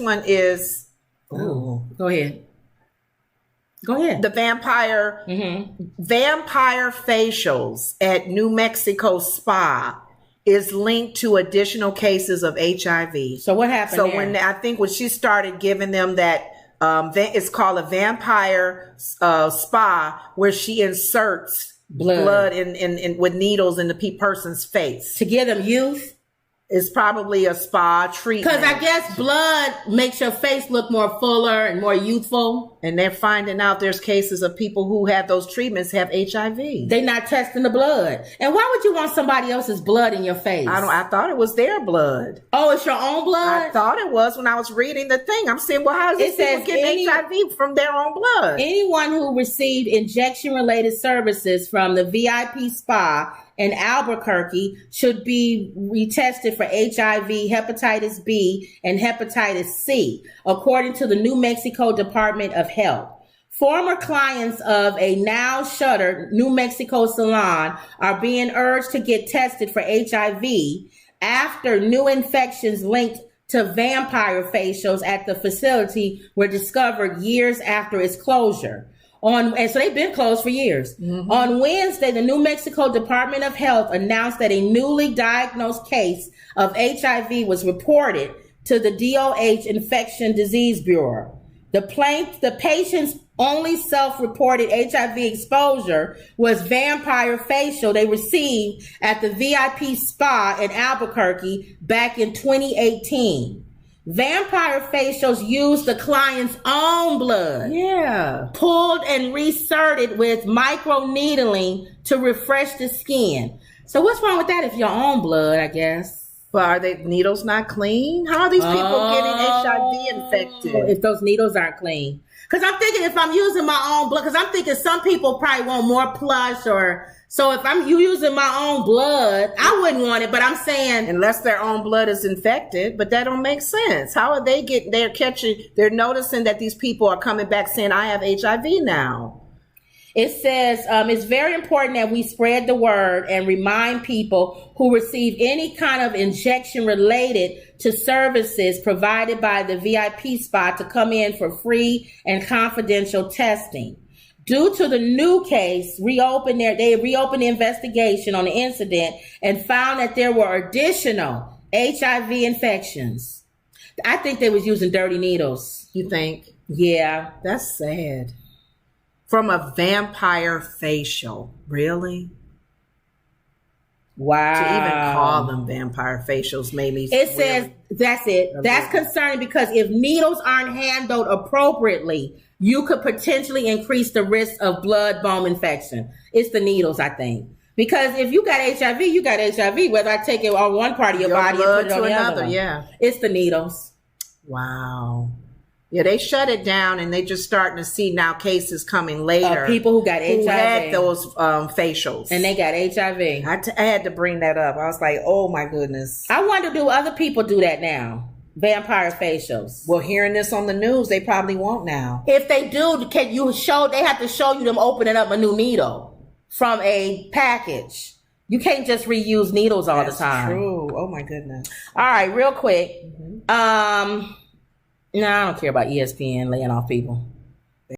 one is. Ooh. Go ahead. The vampire facials at New Mexico spa is linked to additional cases of HIV. So what happened? So when she started giving them that, it's called a vampire spa, where she inserts blood in with needles in the person's face to give them youth. It's probably a spa treatment. Because I guess blood makes your face look more fuller and more youthful. And they're finding out there's cases of people who have those treatments have HIV. They're not testing the blood. And why would you want somebody else's blood in your face? I thought it was their blood. Oh, it's your own blood? I thought it was when I was reading the thing. I'm saying, well, how is this people getting HIV from their own blood? Anyone who received injection-related services from the VIP spa in Albuquerque should be retested for HIV, hepatitis B, and hepatitis C, according to the New Mexico Department of Health. Former clients of a now shuttered New Mexico salon are being urged to get tested for HIV after new infections linked to vampire facials at the facility were discovered years after its closure. And so they've been closed for years. Mm-hmm. On Wednesday, the New Mexico Department of Health announced that a newly diagnosed case of HIV was reported to the DOH Infection Disease Bureau. The patient's only self-reported HIV exposure was vampire facial they received at the VIP spa in Albuquerque back in 2018. Vampire facials use the client's own blood. Yeah. Pulled and reserted with microneedling to refresh the skin. So what's wrong with that if your own blood, I guess? But are the needles not clean? How are these people getting HIV infected? If those needles aren't clean. Because I'm thinking if I'm using my own blood, because I'm thinking some people probably want more plush so if I'm using my own blood, I wouldn't want it, but I'm saying. Unless their own blood is infected, but that don't make sense. How are they they're noticing that these people are coming back saying, I have HIV now. It says, it's very important that we spread the word and remind people who receive any kind of injection related to services provided by the VIP spa to come in for free and confidential testing. Due to the new case, they reopened the investigation on the incident and found that there were additional HIV infections. I think they was using dirty needles. You think? Yeah. That's sad. From a vampire facial. Really? Wow. To even call them vampire facials made me says, that's it. That's concerning because if needles aren't handled appropriately, you could potentially increase the risk of blood-borne infection. It's the needles, I think. Because if you got HIV, you got HIV, whether I take it on one part of your body or put it on the other one. Yeah. It's the needles. Wow. Yeah, they shut it down and they just starting to see now cases coming later. People who got HIV. Who had those facials. And they got HIV. I had to bring that up. I was like, oh my goodness. I wonder, do other people do that now? Vampire facials. Well, hearing this on the news, they probably won't now. If they do, they have to show you them opening up a new needle from a package. You can't just reuse needles all the time. That's true. Oh my goodness. All right, real quick. No, I don't care about ESPN laying off people.